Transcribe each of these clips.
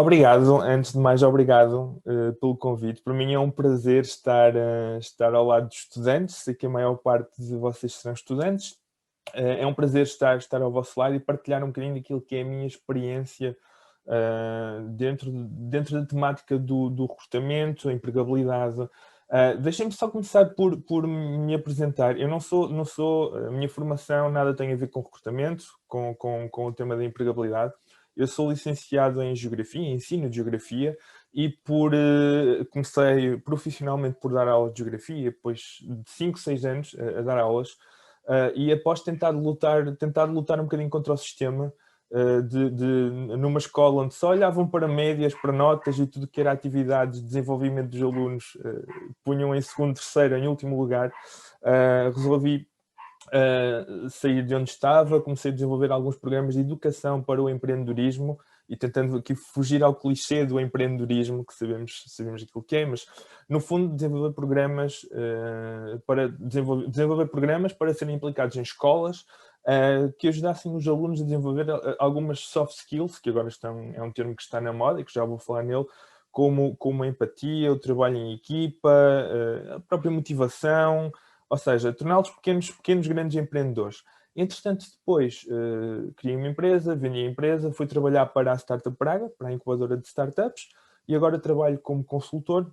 Obrigado, antes de mais, obrigado pelo convite. Para mim é um prazer estar ao lado dos estudantes. Sei que a maior parte de vocês serão estudantes. É um prazer estar ao vosso lado e partilhar um bocadinho daquilo que é a minha experiência dentro da temática do recrutamento, a empregabilidade. Deixem-me só começar por me apresentar. Eu não sou, a minha formação nada tem a ver com recrutamento, com o tema da empregabilidade. Eu sou licenciado em Geografia, em ensino de Geografia, e comecei profissionalmente por dar aulas de Geografia, depois de 5, 6 anos a dar aulas, e após tentar lutar um bocadinho contra o sistema, numa escola onde só olhavam para médias, para notas e tudo que era atividades de desenvolvimento dos alunos, punham em segundo, terceiro, em último lugar, resolvi sair de onde estava, comecei a desenvolver alguns programas de educação para o empreendedorismo e tentando aqui fugir ao clichê do empreendedorismo, que sabemos aquilo que é, mas no fundo desenvolver programas desenvolver programas para serem aplicados em escolas, que ajudassem os alunos a desenvolver algumas soft skills, que agora é um termo que está na moda e que já vou falar nele, como a empatia, o trabalho em equipa, a própria motivação, ou seja, torná-los pequenos grandes empreendedores. Entretanto, depois criei uma empresa, vendi a empresa, fui trabalhar para a Startup Praga, para a incubadora de startups, e agora trabalho como consultor,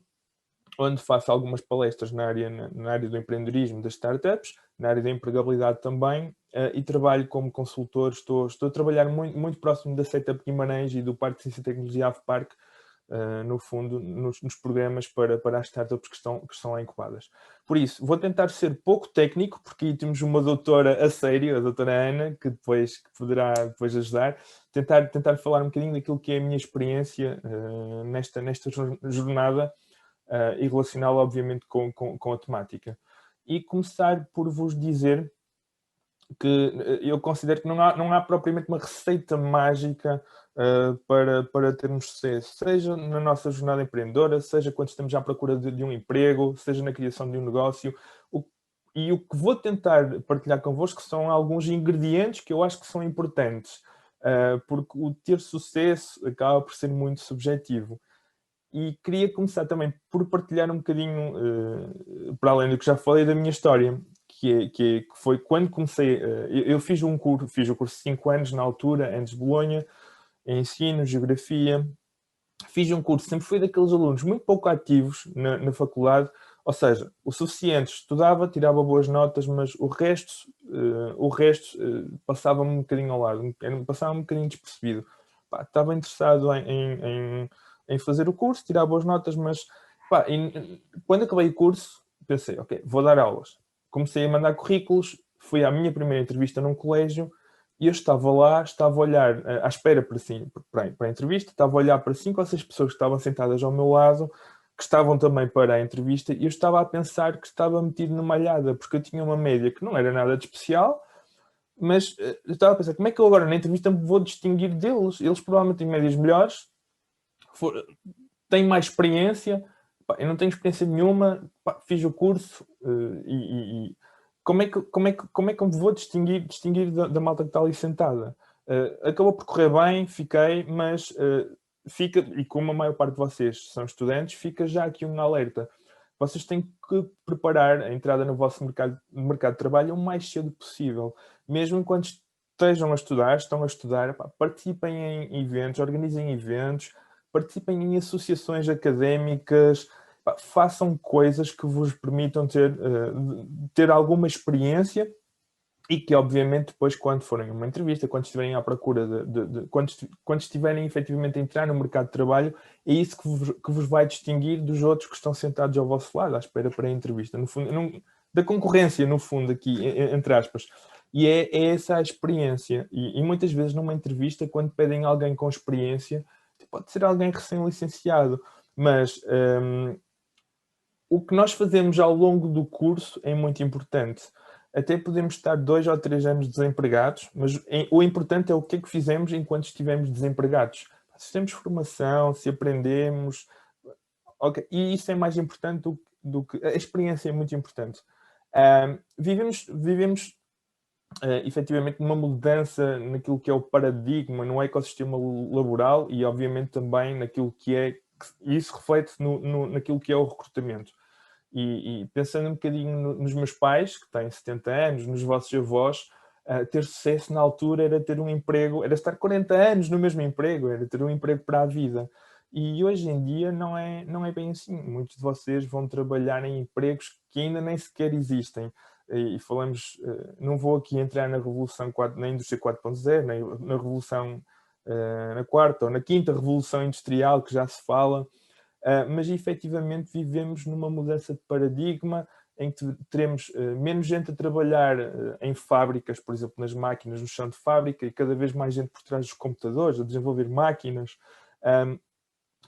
onde faço algumas palestras na área do empreendedorismo das startups, na área da empregabilidade também, e trabalho como consultor. Estou a trabalhar muito próximo da Setup Guimarães e do Parque de Ciência e Tecnologia AVParque, no fundo, nos programas para as startups que estão lá incubadas. Por isso, vou tentar ser pouco técnico, porque aí temos uma doutora a sério, a doutora Ana, que poderá depois ajudar, tentar falar um bocadinho daquilo que é a minha experiência nesta jornada, e relacioná-la, obviamente, com a temática. E começar por vos dizer que eu considero que não há propriamente uma receita mágica para termos sucesso, seja na nossa jornada empreendedora, seja quando estamos à procura de um emprego, seja na criação de um negócio. E o que vou tentar partilhar convosco são alguns ingredientes que eu acho que são importantes, porque o ter sucesso acaba por ser muito subjetivo. E queria começar também por partilhar um bocadinho, para além do que já falei, da minha história, que foi quando comecei. Eu fiz o curso de 5 anos na altura, antes de Bolonha, em ensino, geografia. Fiz um curso, sempre fui daqueles alunos muito pouco ativos na faculdade, ou seja, o suficiente, estudava, tirava boas notas, mas o resto passava-me um bocadinho ao lado, passava um bocadinho despercebido. Pá, estava interessado em fazer o curso, tirar boas notas, mas pá, quando acabei o curso, pensei, ok, vou dar aulas. Comecei a mandar currículos, fui à minha primeira entrevista num colégio e eu estava lá, estava a olhar, à espera para a entrevista, estava a olhar para 5 ou 6 pessoas que estavam sentadas ao meu lado, que estavam também para a entrevista, e eu estava a pensar que estava metido numa alhada, porque eu tinha uma média que não era nada de especial, mas eu estava a pensar, como é que eu agora na entrevista me vou distinguir deles? Eles provavelmente têm médias melhores, têm mais experiência, pá, eu não tenho experiência nenhuma, pá, fiz o curso, e como é que eu me vou distinguir da malta que está ali sentada? Acabou por correr bem, fiquei, mas fica, e como a maior parte de vocês são estudantes, fica já aqui um alerta. Vocês têm que preparar a entrada no vosso mercado de trabalho o mais cedo possível. Mesmo enquanto estão a estudar, pá, participem em eventos, organizem eventos, participem em associações académicas, pá, façam coisas que vos permitam ter alguma experiência e que, obviamente, depois, quando forem a uma entrevista, quando estiverem à procura quando estiverem efetivamente a entrar no mercado de trabalho, é isso que vos vai distinguir dos outros que estão sentados ao vosso lado, à espera para a entrevista. No fundo, da concorrência, no fundo, aqui, entre aspas. E é essa a experiência. E muitas vezes, numa entrevista, quando pedem alguém com experiência, pode ser alguém recém-licenciado, mas o que nós fazemos ao longo do curso é muito importante. Até podemos estar 2 ou 3 anos desempregados, mas o importante é o que é que fizemos enquanto estivemos desempregados. Se temos formação, se aprendemos, okay, e isso é mais importante do que a experiência é muito importante. Vivemos efetivamente uma mudança naquilo que é o paradigma, no ecossistema laboral e obviamente também naquilo que é, e isso reflete naquilo que é o recrutamento. E pensando um bocadinho nos meus pais, que têm 70 anos, nos vossos avós, ter sucesso na altura era ter um emprego, era estar 40 anos no mesmo emprego, era ter um emprego para a vida. E hoje em dia não é bem assim. Muitos de vocês vão trabalhar em empregos que ainda nem sequer existem. E falamos, não vou aqui entrar na Revolução 4, na Indústria 4.0, nem na Revolução, na quarta ou na quinta Revolução Industrial, que já se fala, mas efetivamente vivemos numa mudança de paradigma em que teremos menos gente a trabalhar em fábricas, por exemplo, nas máquinas, no chão de fábrica, e cada vez mais gente por trás dos computadores, a desenvolver máquinas.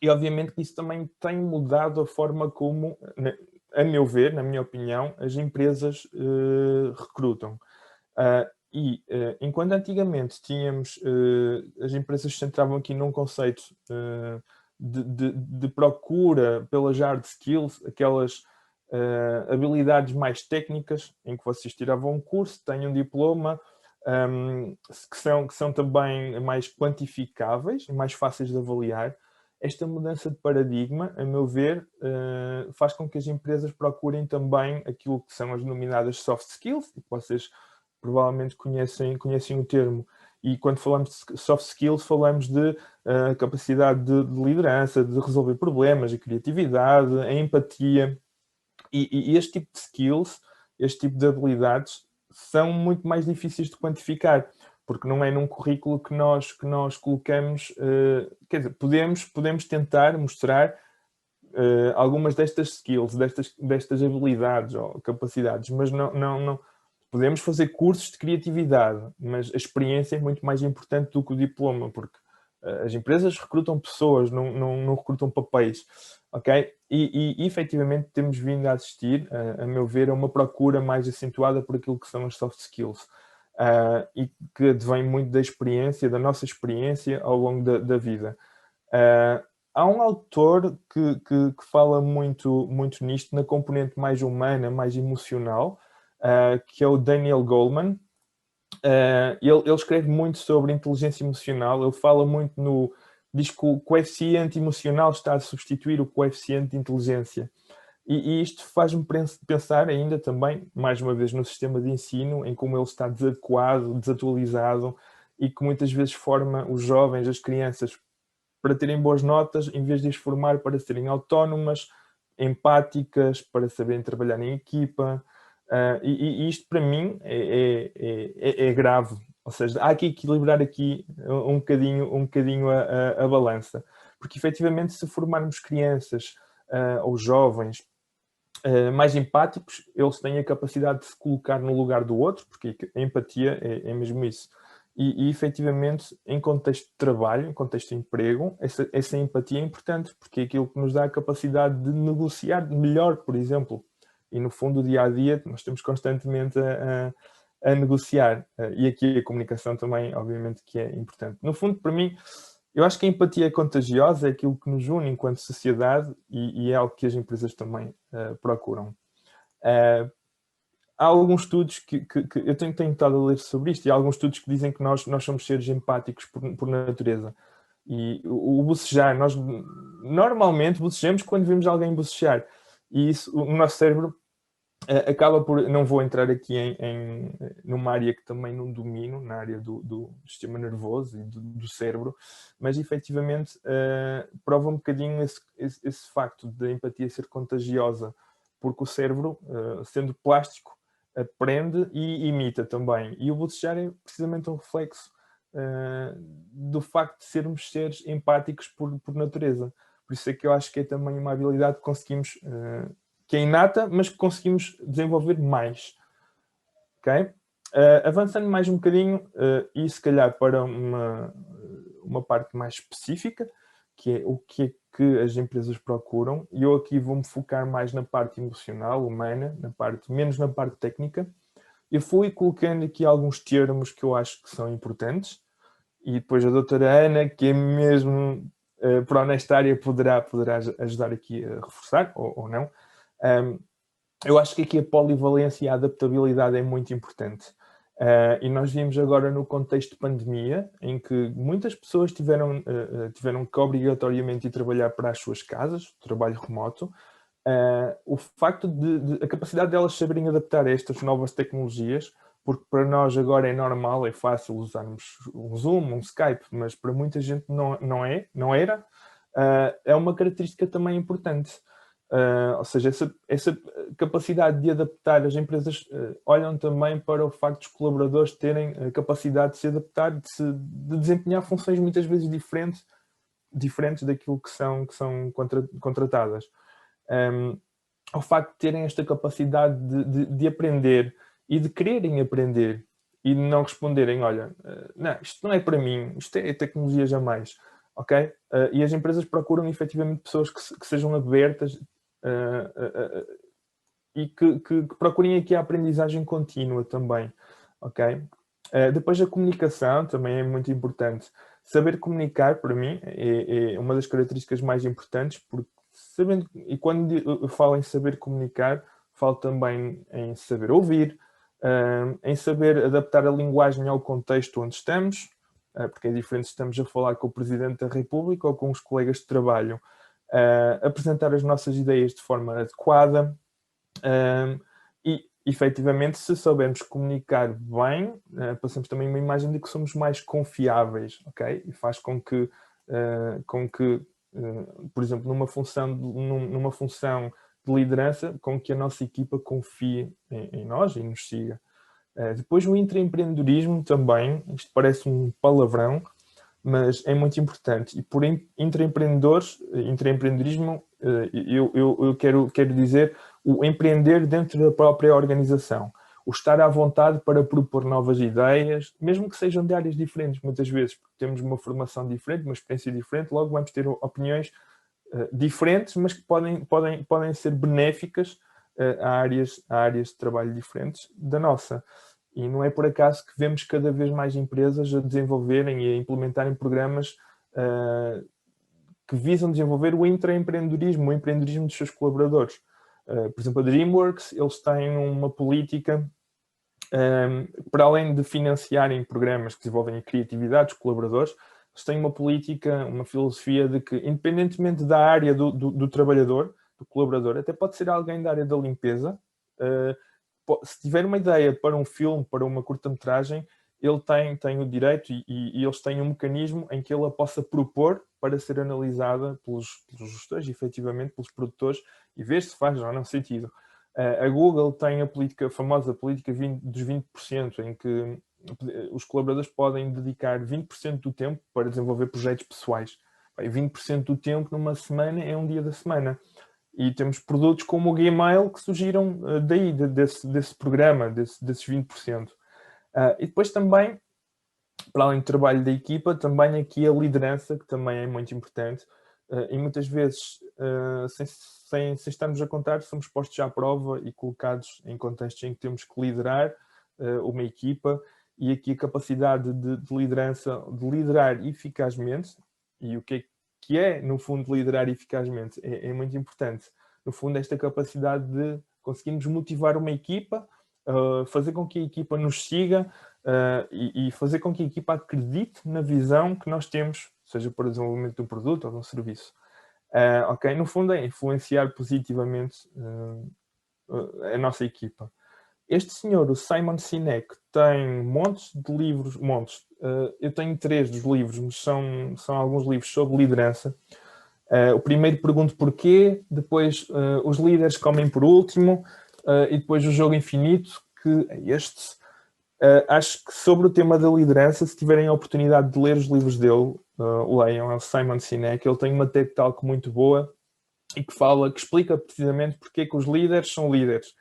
E obviamente que isso também tem mudado a forma como, a meu ver, na minha opinião, as empresas recrutam. Enquanto antigamente tínhamos, as empresas se centravam aqui num conceito de procura pelas hard skills, aquelas habilidades mais técnicas, em que vocês tiravam um curso, têm um diploma, que são também mais quantificáveis e mais fáceis de avaliar. Esta mudança de paradigma, a meu ver, faz com que as empresas procurem também aquilo que são as denominadas soft skills, e que vocês provavelmente conhecem o termo. E quando falamos de soft skills, falamos de capacidade de liderança, de resolver problemas, de criatividade, a empatia. E este tipo de skills, este tipo de habilidades, são muito mais difíceis de quantificar, porque não é num currículo que nós colocamos, quer dizer, podemos tentar mostrar algumas destas skills, destas habilidades ou capacidades, mas não podemos fazer cursos de criatividade, mas a experiência é muito mais importante do que o diploma, porque as empresas recrutam pessoas, não recrutam papéis, ok? E efetivamente temos vindo a assistir, a meu ver, a uma procura mais acentuada por aquilo que são as soft skills, e que advém muito da experiência, da nossa experiência ao longo da vida. Há um autor que fala muito nisto, na componente mais humana, mais emocional, que é o Daniel Goleman. Ele escreve muito sobre inteligência emocional, ele fala muito diz que o coeficiente emocional está a substituir o coeficiente de inteligência. E isto faz-me pensar ainda também, mais uma vez, no sistema de ensino, em como ele está desadequado, desatualizado, e que muitas vezes forma os jovens, as crianças, para terem boas notas, em vez de as formar para serem autónomas, empáticas, para saberem trabalhar em equipa. E isto, para mim, é grave. Ou seja, há que equilibrar aqui um bocadinho a balança. Porque, efetivamente, se formarmos crianças ou jovens mais empáticos, eles têm a capacidade de se colocar no lugar do outro, porque a empatia é mesmo isso. E efetivamente, em contexto de trabalho, em contexto de emprego, essa empatia é importante, porque é aquilo que nos dá a capacidade de negociar melhor, por exemplo. E no fundo, dia a dia, nós estamos constantemente a negociar. E aqui a comunicação também, obviamente, que é importante. No fundo, para mim, eu acho que a empatia é contagiosa, é aquilo que nos une enquanto sociedade e é algo que as empresas também procuram. Há alguns estudos que eu tenho estado a ler sobre isto, e há alguns estudos que dizem que nós somos seres empáticos por natureza. E o bocejar, nós normalmente bocejamos quando vemos alguém bocejar. E isso, o nosso cérebro acaba por... Não vou entrar aqui numa área que também não domino, na área do sistema nervoso e do cérebro, mas efetivamente prova um bocadinho esse facto da empatia ser contagiosa, porque o cérebro, sendo plástico, aprende e imita também. E o bocejar é precisamente um reflexo do facto de sermos seres empáticos por natureza. Por isso é que eu acho que é também uma habilidade que conseguimos, que é inata, mas que conseguimos desenvolver mais. Ok? Avançando mais um bocadinho, e se calhar para uma parte mais específica, que é o que é que as empresas procuram, e eu aqui vou-me focar mais na parte emocional, humana, menos na parte técnica. Eu fui colocando aqui alguns termos que eu acho que são importantes, e depois a doutora Ana, que é mesmo para nesta área, poderá ajudar aqui a reforçar, ou não. Eu acho que aqui a polivalência e a adaptabilidade é muito importante. E nós vimos agora no contexto de pandemia, em que muitas pessoas tiveram que obrigatoriamente ir trabalhar para as suas casas, trabalho remoto. O facto a capacidade delas saberem adaptar a estas novas tecnologias, porque para nós agora é normal, é fácil usarmos um Zoom, um Skype, mas para muita gente não era, é uma característica também importante. Ou seja, essa capacidade de adaptar, as empresas olham também para o facto dos colaboradores terem a capacidade de se adaptar, de desempenhar funções muitas vezes diferentes daquilo que são contratadas. Ao facto de terem esta capacidade de aprender e de quererem aprender e de não responderem, olha, não, isto não é para mim, isto é tecnologia jamais, ok? E as empresas procuram efetivamente pessoas que sejam abertas e que procurem aqui a aprendizagem contínua também, ok? Depois a comunicação também é muito importante. Saber comunicar, para mim, é uma das características mais importantes, porque e quando eu falo em saber comunicar, falo também em saber ouvir, em saber adaptar a linguagem ao contexto onde estamos, porque é diferente se estamos a falar com o Presidente da República ou com os colegas de trabalho, apresentar as nossas ideias de forma adequada, e efetivamente, se soubermos comunicar bem, passamos também uma imagem de que somos mais confiáveis, ok? E faz com que por exemplo, numa função de liderança, com que a nossa equipa confie em nós e nos siga. Depois o intraempreendedorismo também, isto parece um palavrão, mas é muito importante. E por intraempreendedorismo, eu quero dizer o empreender dentro da própria organização. O estar à vontade para propor novas ideias, mesmo que sejam de áreas diferentes, muitas vezes, porque temos uma formação diferente, uma experiência diferente, logo vamos ter opiniões diferentes, mas que podem ser benéficas a áreas de trabalho diferentes da nossa. E não é por acaso que vemos cada vez mais empresas a desenvolverem e a implementarem programas que visam desenvolver o intraempreendedorismo, o empreendedorismo dos seus colaboradores. Por exemplo, a DreamWorks, eles têm uma política, para além de financiarem programas que desenvolvem a criatividade dos colaboradores, eles têm uma política, uma filosofia de que, independentemente da área do trabalhador, do colaborador, até pode ser alguém da área da limpeza, se tiver uma ideia para um filme, para uma curta-metragem, ele tem o direito e eles têm um mecanismo em que ele a possa propor para ser analisada pelos gestores, efetivamente, pelos produtores, e ver se faz ou não sentido. A Google tem a famosa política dos 20%, em que os colaboradores podem dedicar 20% do tempo para desenvolver projetos pessoais. 20% do tempo numa semana é um dia da semana. E temos produtos como o Gmail que surgiram desse programa, desses 20%. E depois também, para além do trabalho da equipa, também aqui a liderança, que também é muito importante. E muitas vezes, sem estarmos a contar, somos postos à prova e colocados em contextos em que temos que liderar uma equipa, e aqui a capacidade de liderança, de liderar eficazmente, e o que é, no fundo, liderar eficazmente, é muito importante. No fundo, esta capacidade de conseguirmos motivar uma equipa, fazer com que a equipa nos siga, e fazer com que a equipa acredite na visão que nós temos, seja para o desenvolvimento de um produto ou de um serviço. Ok? No fundo, é influenciar positivamente a nossa equipa. Este senhor, o Simon Sinek, tem montes de livros, eu tenho 3 dos livros, mas são alguns livros sobre liderança. O primeiro pergunto porquê, depois os líderes comem por último, e depois o jogo infinito, que é este. Acho que sobre o tema da liderança, se tiverem a oportunidade de ler os livros dele, leiam, é o Simon Sinek. Ele tem uma TED Talk muito boa e que explica precisamente porque é que os líderes são líderes.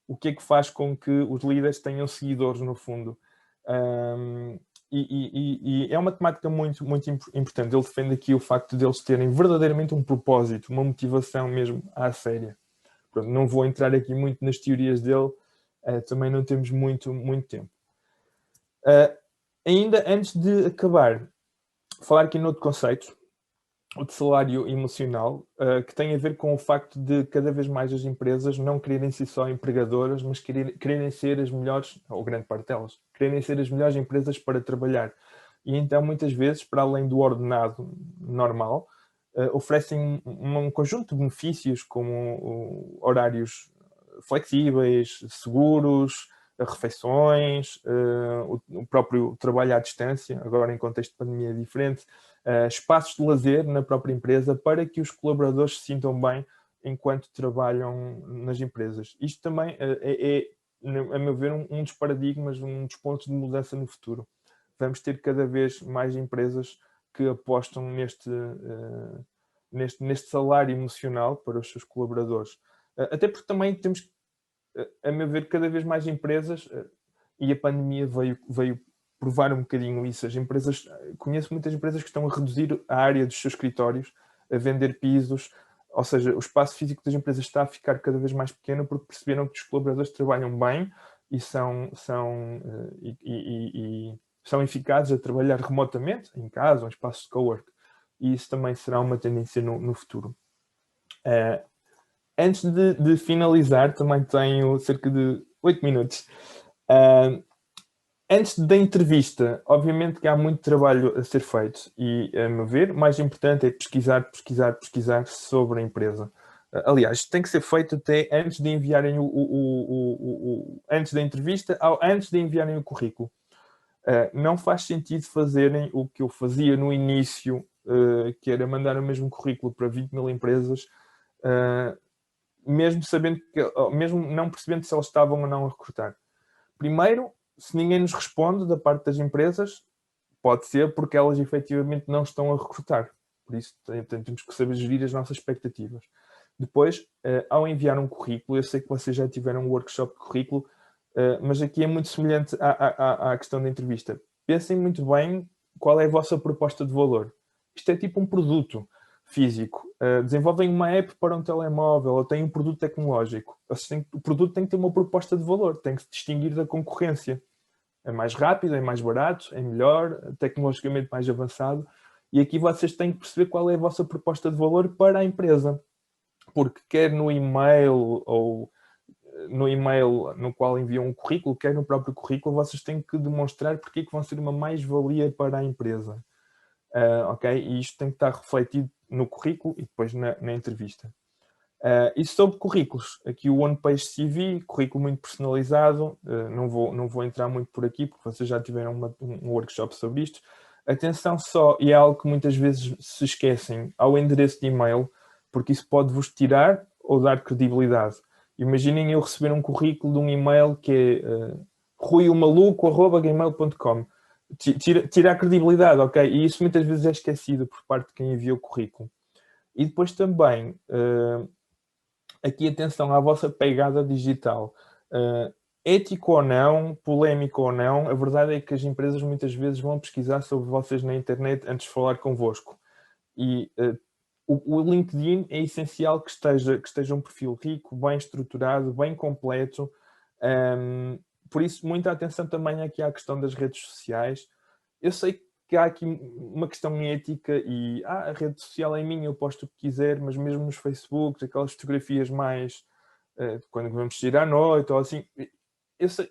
O que é que faz com que os líderes tenham seguidores, no fundo. E é uma temática muito, muito importante. Ele defende aqui o facto de eles terem verdadeiramente um propósito, uma motivação mesmo à séria. Pronto, não vou entrar aqui muito nas teorias dele, também não temos muito tempo. Ainda antes de acabar, falar aqui noutro conceito, o de salário emocional, que tem a ver com o facto de cada vez mais as empresas não quererem ser só empregadoras, mas quererem ser as melhores, ou grande parte delas, quererem ser as melhores empresas para trabalhar. E então, muitas vezes, para além do ordenado normal, oferecem um conjunto de benefícios, como horários flexíveis, seguros, refeições, o próprio trabalho à distância, agora em contexto de pandemia é diferente, espaços de lazer na própria empresa para que os colaboradores se sintam bem enquanto trabalham nas empresas. Isto também a meu ver, um dos paradigmas, um dos pontos de mudança no futuro. Vamos ter cada vez mais empresas que apostam neste salário emocional para os seus colaboradores. Até porque também temos, a meu ver, cada vez mais empresas, e a pandemia veio provar um bocadinho isso. As empresas, conheço muitas empresas que estão a reduzir a área dos seus escritórios, a vender pisos, ou seja, o espaço físico das empresas está a ficar cada vez mais pequeno porque perceberam que os colaboradores trabalham bem e são eficazes a trabalhar remotamente, em casa, um espaço de cowork. E isso também será uma tendência no futuro. Antes de finalizar, também tenho cerca de 8 minutos. Antes da entrevista, obviamente que há muito trabalho a ser feito e, a meu ver, o mais importante é pesquisar sobre a empresa. Aliás, tem que ser feito até antes de enviarem antes da entrevista, antes de enviarem o currículo. Não faz sentido fazerem o que eu fazia no início, que era mandar o mesmo currículo para 20 mil empresas, mesmo não percebendo se elas estavam ou não a recrutar. Primeiro, se ninguém nos responde da parte das empresas, pode ser porque elas efetivamente não estão a recrutar. Por isso, temos que saber gerir as nossas expectativas. Depois, ao enviar um currículo, eu sei que vocês já tiveram um workshop de currículo, mas aqui é muito semelhante à questão da entrevista. Pensem muito bem qual é a vossa proposta de valor. Isto é tipo um produto físico. Desenvolvem uma app para um telemóvel ou têm um produto tecnológico. O produto tem que ter uma proposta de valor, tem que se distinguir da concorrência. É mais rápido, é mais barato, é melhor, tecnologicamente mais avançado. E aqui vocês têm que perceber qual é a vossa proposta de valor para a empresa. Porque quer no e-mail ou no e-mail no qual enviam um currículo, quer no próprio currículo, vocês têm que demonstrar porque é que vão ser uma mais-valia para a empresa. Ok? E isto tem que estar refletido no currículo e depois na entrevista. E sobre currículos, aqui o One Page CV, currículo muito personalizado, não vou entrar muito por aqui porque vocês já tiveram um workshop sobre isto. Atenção só, e é algo que muitas vezes se esquecem, ao endereço de e-mail, porque isso pode vos tirar ou dar credibilidade. Imaginem eu receber um currículo de um e-mail que é ruiumaluco@gmail.com. Tira a credibilidade, ok? E isso muitas vezes é esquecido por parte de quem envia o currículo. E depois também, aqui atenção à vossa pegada digital. Ético ou não, polémico ou não, a verdade é que as empresas muitas vezes vão pesquisar sobre vocês na internet antes de falar convosco. E o LinkedIn é essencial que esteja um perfil rico, bem estruturado, bem completo. Por isso, muita atenção também aqui à questão das redes sociais. Eu sei que há aqui uma questão ética e a rede social é minha, eu posto o que quiser, mas mesmo nos Facebooks, aquelas fotografias mais quando vamos sair à noite ou assim, eu sei,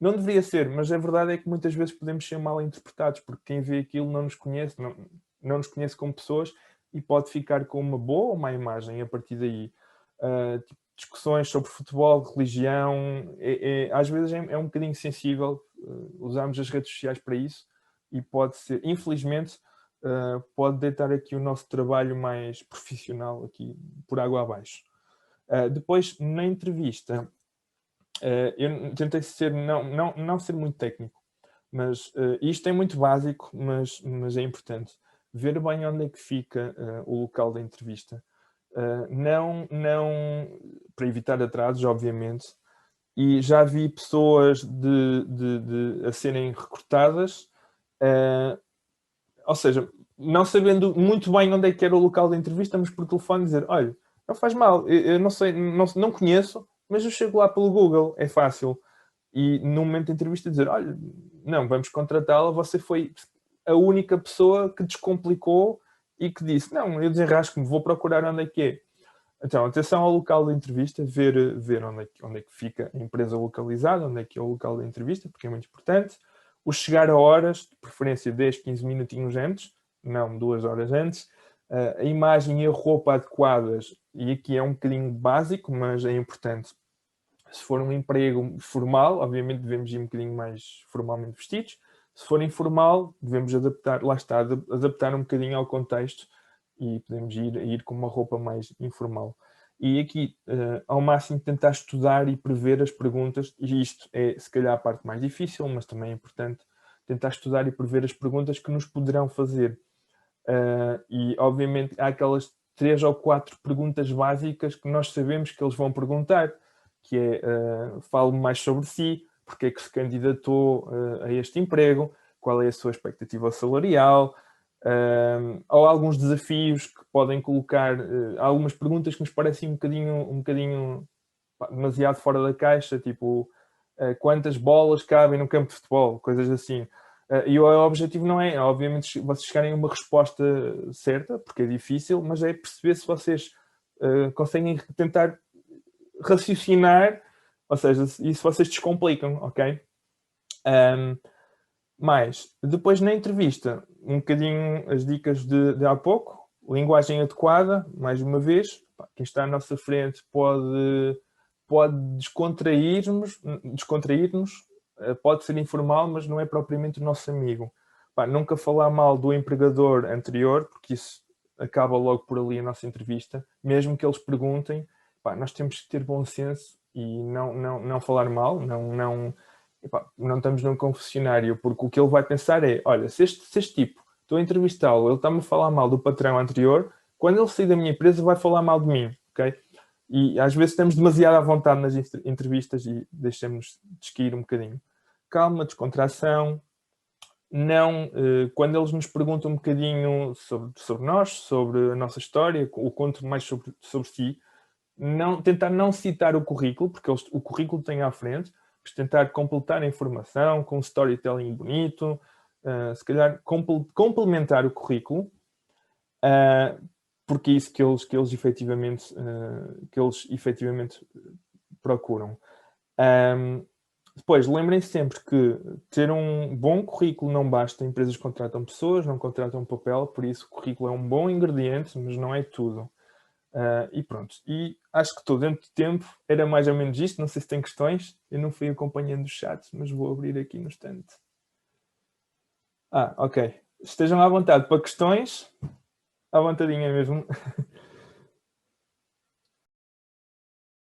não deveria ser, mas a verdade é que muitas vezes podemos ser mal interpretados, porque quem vê aquilo não nos conhece, não nos conhece como pessoas e pode ficar com uma boa ou má imagem a partir daí. Tipo, discussões sobre futebol, religião, às vezes é um bocadinho sensível, usamos as redes sociais para isso e pode ser, infelizmente, pode deitar aqui o nosso trabalho mais profissional aqui por água abaixo. Depois, na entrevista, eu tentei não ser muito técnico, mas isto é muito básico, mas é importante. Ver bem onde é que fica o local da entrevista. Não, para evitar atrasos, obviamente, e já vi pessoas a serem recrutadas, ou seja, não sabendo muito bem onde é que era o local da entrevista, mas por telefone dizer, olha, não faz mal, eu não sei, não conheço, mas eu chego lá pelo Google, é fácil. E no momento da entrevista dizer, olha, não, vamos contratá-la, você foi a única pessoa que descomplicou e que disse, não, eu desenrasco-me, vou procurar onde é que é. Então, atenção ao local da entrevista, ver onde é que fica a empresa localizada, onde é que é o local da entrevista, porque é muito importante. O chegar a horas, de preferência 10, 15 minutinhos antes, não 2 horas antes. A imagem e a roupa adequadas, e aqui é um bocadinho básico, mas é importante. Se for um emprego formal, obviamente devemos ir um bocadinho mais formalmente vestidos. Se for informal, devemos adaptar, lá está, adaptar um bocadinho ao contexto e podemos ir com uma roupa mais informal. E aqui, ao máximo, tentar estudar e prever as perguntas, e isto é, se calhar, a parte mais difícil, mas também é importante tentar estudar e prever as perguntas que nos poderão fazer. E, obviamente, há aquelas 3 ou 4 perguntas básicas que nós sabemos que eles vão perguntar, que é, fale mais sobre si, porque é que se candidatou a este emprego, qual é a sua expectativa salarial, ou alguns desafios que podem colocar, algumas perguntas que nos parecem um bocadinho demasiado fora da caixa, tipo, quantas bolas cabem no campo de futebol, coisas assim. E o objetivo não é, obviamente, vocês chegarem a uma resposta certa, porque é difícil, mas é perceber se vocês conseguem tentar raciocinar, ou seja, e se vocês descomplicam, ok? Mas, depois na entrevista, um bocadinho as dicas de há pouco, linguagem adequada, mais uma vez, quem está à nossa frente pode descontrair-nos, pode ser informal, mas não é propriamente o nosso amigo. Nunca falar mal do empregador anterior, porque isso acaba logo por ali a nossa entrevista, mesmo que eles perguntem, nós temos que ter bom senso e não falar mal, não estamos num confessionário, porque o que ele vai pensar é, olha, se este tipo, estou a entrevistá-lo, ele está-me a falar mal do patrão anterior, quando ele sair da minha empresa vai falar mal de mim, ok? E às vezes estamos demasiado à vontade nas entrevistas e deixamos descair um bocadinho. Calma, descontração. Não, quando eles nos perguntam um bocadinho sobre nós, sobre a nossa história, o conto mais sobre si, tentar não citar o currículo, porque o currículo tem à frente, mas tentar completar a informação com um storytelling bonito, se calhar complementar o currículo, porque é isso que eles efetivamente procuram. Depois, lembrem-se sempre que ter um bom currículo não basta. Empresas contratam pessoas, não contratam papel, por isso o currículo é um bom ingrediente, mas não é tudo. E pronto. E acho que estou dentro de tempo. Era mais ou menos isto. Não sei se tem questões. Eu não fui acompanhando o chat, mas vou abrir aqui no instante. Ok. Estejam à vontade para questões. À vontadinha mesmo.